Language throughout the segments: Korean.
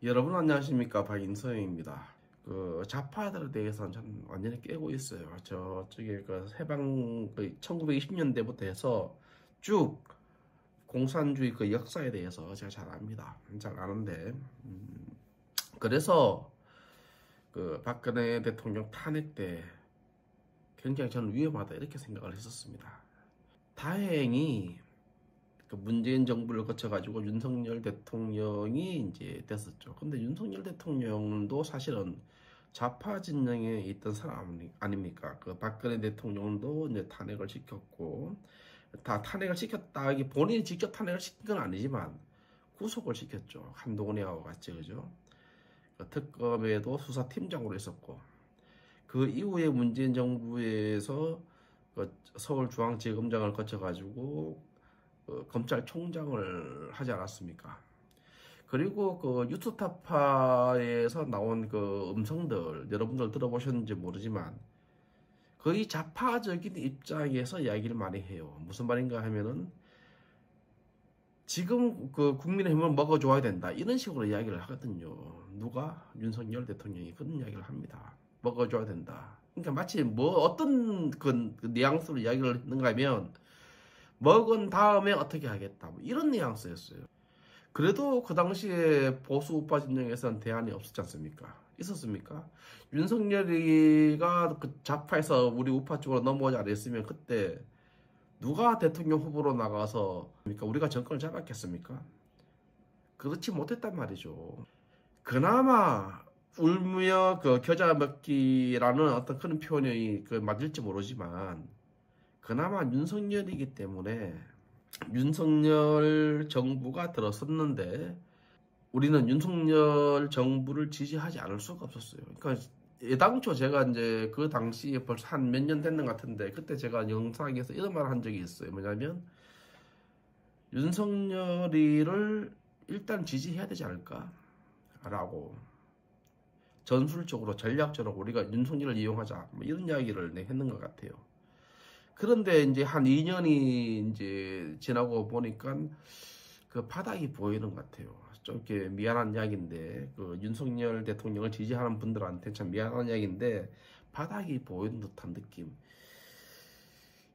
여러분 안녕하십니까, 박인서영입니다. 그 좌파들에 대해서는 전 완전히 깨고 있어요. 저쪽에 그 해방 1920년대부터 해서 쭉 공산주의 그 역사에 대해서 제가 잘 압니다. 잘 아는데 그래서 그 박근혜 대통령 탄핵 때 굉장히 저는 위험하다 이렇게 생각을 했었습니다. 다행히 그 문재인 정부를 거쳐가지고 윤석열 대통령이 이제 됐었죠. 근데 윤석열 대통령도 사실은 좌파 진영에 있던 사람 아닙니까? 그 박근혜 대통령도 이제 탄핵을 시켰고, 다 탄핵을 시켰다기 본인이 직접 탄핵을 시킨 건 아니지만 구속을 시켰죠. 한동훈이하고 같이, 그죠? 그 특검에도 수사팀장으로 있었고, 그 이후에 문재인 정부에서 그 서울중앙지검장을 거쳐가지고 검찰총장을 하지 않았습니까? 그리고 그 뉴스타파에서 나온 그 음성들 여러분들 들어보셨는지 모르지만 거의 좌파적인 입장에서 이야기를 많이 해요. 무슨 말인가 하면은 지금 그 국민의힘을 먹어줘야 된다 이런 식으로 이야기를 하거든요. 누가? 윤석열 대통령이 그런 이야기를 합니다. 먹어줘야 된다. 그러니까 마치 뭐 어떤 그 뉘앙스로 이야기를 했는가 하면 먹은 다음에 어떻게 하겠다 뭐 이런 뉘앙스였어요. 그래도 그 당시에 보수 우파 진영에서는 대안이 없었지 않습니까? 있었습니까? 윤석열이가 그 좌파에서 우리 우파 쪽으로 넘어오지 않았으면 그때 누가 대통령 후보로 나가서 우리가 정권을 잡았겠습니까? 그렇지 못했단 말이죠. 그나마 울며 그 겨자 먹기라는 어떤 그런 표현이 그 맞을지 모르지만 그나마 윤석열이기 때문에 윤석열 정부가 들어섰는데 우리는 윤석열 정부를 지지하지 않을 수가 없었어요. 그러니까 애당초 제가 이제 그 당시에 벌써 한 몇 년 됐는 것 같은데 그때 제가 영상에서 이런 말을 한 적이 있어요. 뭐냐면 윤석열이를 일단 지지해야 되지 않을까? 라고 전술적으로 전략적으로 우리가 윤석열을 이용하자 뭐 이런 이야기를 했는 것 같아요. 그런데 이제 한 2년이 이제 지나고 보니까 그 바닥이 보이는 것 같아요. 좀 이렇게 미안한 이야기인데 그 윤석열 대통령을 지지하는 분들한테 참 미안한 이야기인데 바닥이 보이는 듯한 느낌.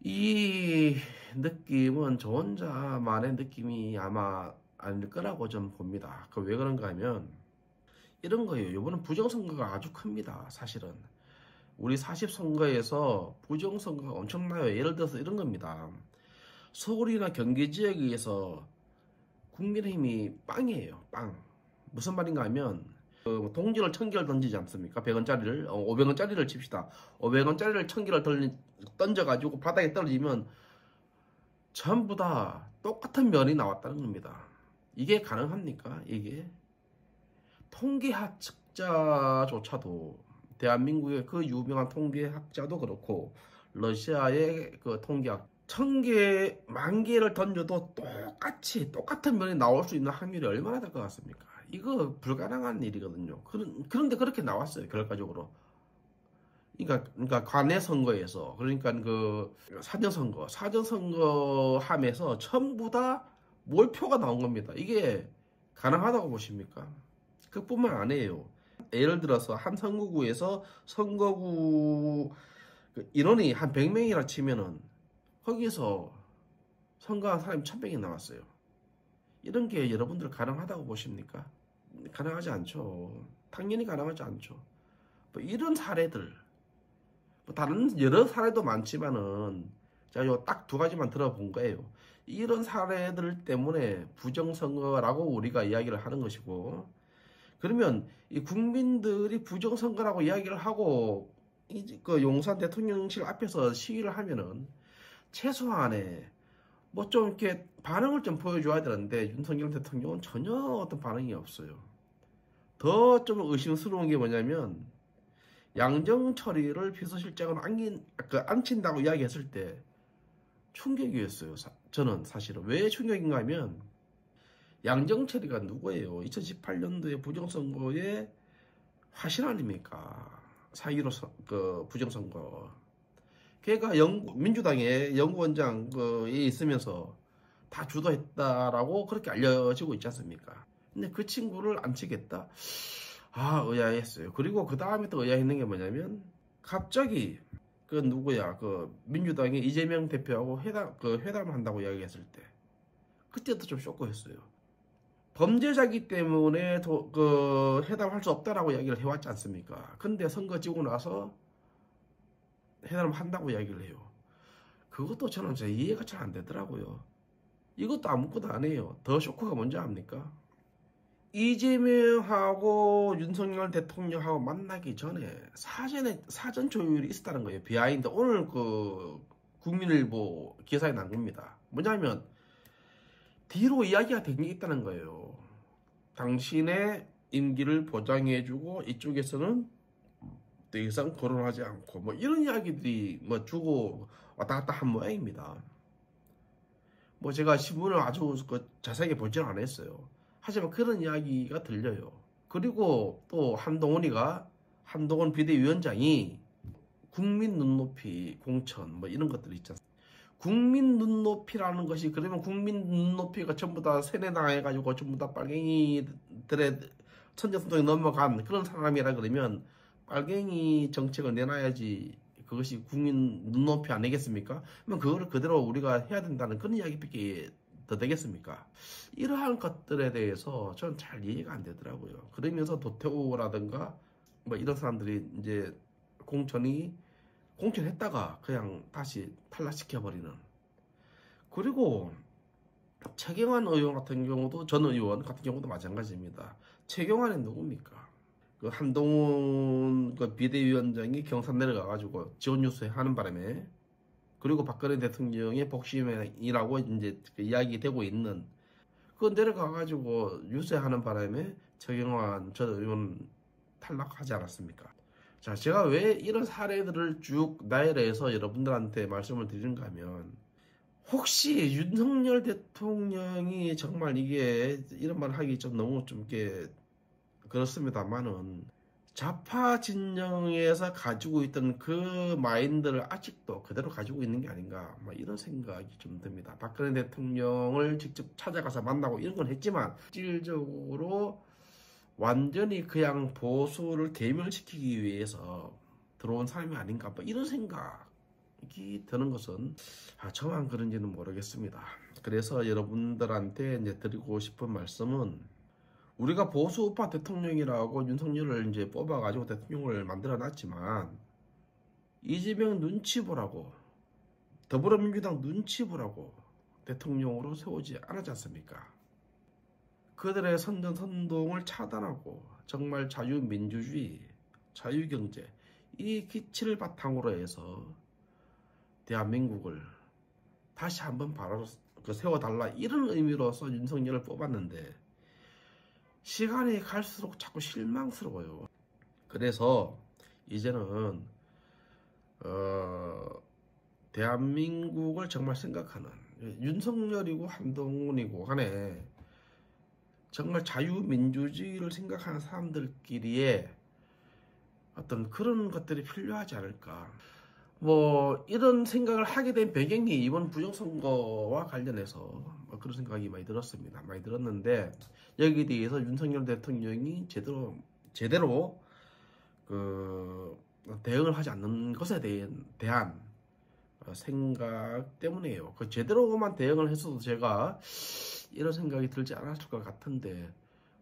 이 느낌은 저 혼자만의 느낌이 아마 아닐 거라고 좀 봅니다. 그 왜 그런가 하면 이런 거예요. 이번엔 부정선거가 아주 큽니다. 사실은. 우리 40선거에서 부정선거가 엄청나요. 예를 들어서 이런 겁니다. 서울이나 경기 지역에서 국민의힘이 빵이에요. 빵. 무슨 말인가 하면 동전을 1000개를 던지지 않습니까? 100원짜리를 500원짜리를 칩시다. 500원짜리를 1000개를 던져가지고 바닥에 떨어지면 전부 다 똑같은 면이 나왔다는 겁니다. 이게 가능합니까? 이게 통계학자조차도 대한민국의 그 유명한 통계학자도 그렇고 러시아의 그 통계학 1000개, 10,000개를 던져도 똑같은 면이 나올 수 있는 확률이 얼마나 될 것 같습니까? 이거 불가능한 일이거든요. 그런데 그렇게 나왔어요, 결과적으로. 그러니까 관내 선거에서, 그러니까 그 사전선거 함에서 전부 다 몰표가 나온 겁니다. 이게 가능하다고 보십니까? 그뿐만 아니에요. 예를 들어서 한 선거구에서 선거구 인원이 한 100명이라 치면은 거기서 선거한 사람이 1000명이 나왔어요. 이런 게 여러분들 가능하다고 보십니까? 가능하지 않죠. 당연히 가능하지 않죠. 뭐 이런 사례들, 뭐 다른 여러 사례도 많지만은 제가 요 딱 두 가지만 들어본 거예요. 이런 사례들 때문에 부정선거라고 우리가 이야기를 하는 것이고, 그러면 이 국민들이 부정선거라고 이야기를 하고 그 용산 대통령실 앞에서 시위를 하면은 최소한의 뭐 좀 이렇게 반응을 좀 보여줘야 되는데 윤석열 대통령은 전혀 어떤 반응이 없어요. 더 좀 의심스러운 게 뭐냐면 양정철이를 비서실장으로 앉힌다고 이야기했을 때 충격이었어요. 저는 사실은 왜 충격인가 하면 양정철이가 누구예요? 2018년도에 부정선거의 화신 아닙니까? 4.15 그 부정선거. 걔가 민주당의 연구원장에 있으면서 다 주도했다라고 그렇게 알려지고 있지 않습니까? 근데 그 친구를 안 치겠다? 아, 의아했어요. 그리고 그 다음에 또 의아했는 게 뭐냐면 갑자기 그 누구야 그 민주당의 이재명 대표하고 회담을 한다고 이야기했을 때 그때도 좀 쇼크했어요. 범죄자기 때문에 그 회담할 수 없다라고 이야기를 해왔지 않습니까? 근데 선거 지고 나서 회담을 한다고 이야기를 해요. 그것도 저는 이해가 잘 안 되더라고요. 이것도 아무것도 안 해요. 더 쇼크가 뭔지 압니까? 이재명하고 윤석열 대통령하고 만나기 전에 사전 조율이 있었다는 거예요. 비하인드. 오늘 그 국민일보 기사에 난 겁니다. 뭐냐면 뒤로 이야기가 된 게 있다는 거예요. 당신의 임기를 보장해주고 이쪽에서는 더 이상 거론하지 않고 뭐 이런 이야기들이 뭐 주고 왔다 갔다 한 모양입니다. 뭐 제가 신문을 아주 자세하게 보지는 않았어요. 하지만 그런 이야기가 들려요. 그리고 또 한동훈 비대위원장이 국민 눈높이 공천 뭐 이런 것들이 있잖아요. 국민 눈높이라는 것이 그러면 국민 눈높이가 전부 다 세뇌당해가지고 전부 다 빨갱이들의 천정선동에 넘어간 그런 사람이라 그러면 빨갱이 정책을 내놔야지 그것이 국민 눈높이 아니겠습니까? 그러면 그거를 그대로 우리가 해야 된다는 그런 이야기밖에 더 되겠습니까? 이러한 것들에 대해서 저는 잘 이해가 안 되더라고요. 그러면서 도태우라든가 뭐 이런 사람들이 이제 공천했다가 그냥 다시 탈락시켜버리는. 그리고 최경환 의원 같은 경우도 전 의원 같은 경우도 마찬가지입니다. 최경환이 누굽니까? 그 한동훈 그 비대위원장이 경산 내려가가지고 지원 유세 하는 바람에 그리고 박근혜 대통령의 복심이라고 이제 그 이야기 되고 있는 그 내려가가지고 유세하는 바람에 최경환 전 의원 탈락하지 않았습니까? 자, 제가 왜 이런 사례들을 쭉 나열해서 여러분들한테 말씀을 드리는가 하면 혹시 윤석열 대통령이 정말 이게 이런 말 하기 좀 너무 좀 이렇게 그렇습니다만은 좌파 진영에서 가지고 있던 그 마인드를 아직도 그대로 가지고 있는 게 아닌가 뭐 이런 생각이 좀 듭니다. 박근혜 대통령을 직접 찾아가서 만나고 이런 건 했지만 실질적으로 완전히 그냥 보수를 괴멸시키기 위해서 들어온 사람이 아닌가 뭐 이런 생각이 드는 것은 저만 그런지는 모르겠습니다. 그래서 여러분들한테 이제 드리고 싶은 말씀은 우리가 보수우파 대통령이라고 윤석열을 이제 뽑아가지고 대통령을 만들어 놨지만 이재명 눈치 보라고 더불어민주당 눈치 보라고 대통령으로 세우지 않았지 않습니까? 그들의 선전선동을 차단하고 정말 자유민주주의, 자유경제 이 기치를 바탕으로 해서 대한민국을 다시 한번 바로 세워달라 이런 의미로서 윤석열을 뽑았는데 시간이 갈수록 자꾸 실망스러워요. 그래서 이제는 대한민국을 정말 생각하는 윤석열이고 한동훈이고 간에 정말 자유민주주의를 생각하는 사람들끼리의 어떤 그런 것들이 필요하지 않을까. 뭐 이런 생각을 하게 된 배경이 이번 부정선거와 관련해서 뭐 그런 생각이 많이 들었습니다. 많이 들었는데 여기에 대해서 윤석열 대통령이 제대로 그 대응을 하지 않는 것에 대한 생각 때문이에요. 그 제대로만 대응을 했어도 제가 이런 생각이 들지 않았을 것 같은데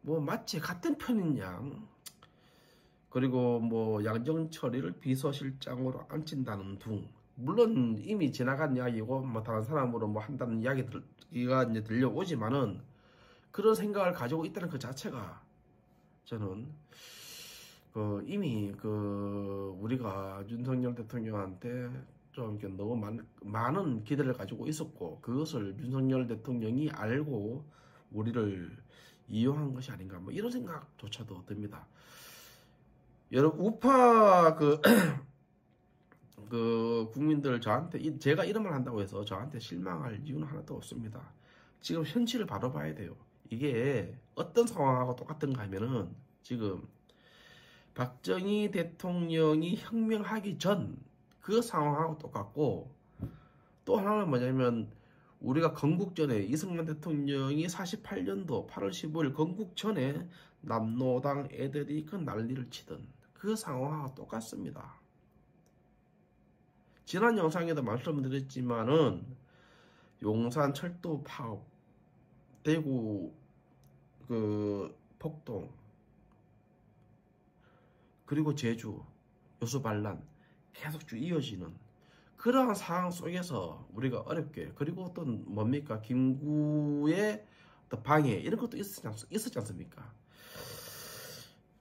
뭐 마치 같은 편인 양 그리고 뭐 양정철이를 비서실장으로 앉힌다는 둥 물론 이미 지나간 이야기고 뭐 다른 사람으로 뭐 한다는 이야기가 이제 들려오지만은 그런 생각을 가지고 있다는 그 자체가 저는 이미 우리가 윤석열 대통령한테 좀 이렇게 너무 많은 기대를 가지고 있었고 그것을 윤석열 대통령이 알고 우리를 이용한 것이 아닌가 뭐 이런 생각조차도 듭니다. 여러분 우파 국민들 저한테 제가 이런 말 한다고 해서 저한테 실망할 이유는 하나도 없습니다. 지금 현실을 바로 봐야 돼요. 이게 어떤 상황하고 똑같은가 하면은 지금 박정희 대통령이 혁명하기 전 그 상황하고 똑같고 또 하나는 뭐냐면 우리가 건국전에 이승만 대통령이 48년도 8월 15일 건국전에 남로당 애들이 그 난리를 치던 그 상황하고 똑같습니다. 지난 영상에도 말씀드렸지만은 용산 철도 파업, 대구 그 폭동, 그리고 제주 여수 반란 계속 쭉 이어지는 그러한 상황 속에서 우리가 어렵게, 그리고 또 뭡니까, 김구의 방해 이런 것도 있었지 않습니까?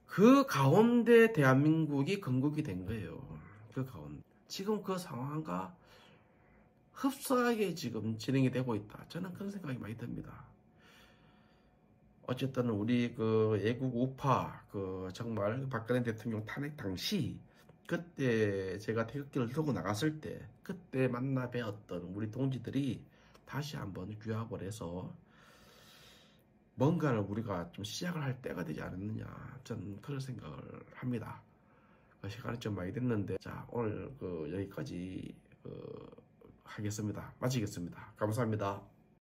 그 가운데 대한민국이 건국이 된 거예요. 그 가운데 지금 그 상황과 흡사하게 지금 진행이 되고 있다. 저는 그런 생각이 많이 듭니다. 어쨌든 우리 그 애국 우파 그 정말 박근혜 대통령 탄핵 당시 그때 제가 태극기를 들고 나갔을 때 그때 만나 뵈었던 우리 동지들이 다시 한번 규합을 해서 뭔가를 우리가 좀 시작을 할 때가 되지 않았느냐, 저는 그런 생각을 합니다. 시간이 좀 많이 됐는데, 자, 오늘 여기까지 하겠습니다. 마치겠습니다. 감사합니다.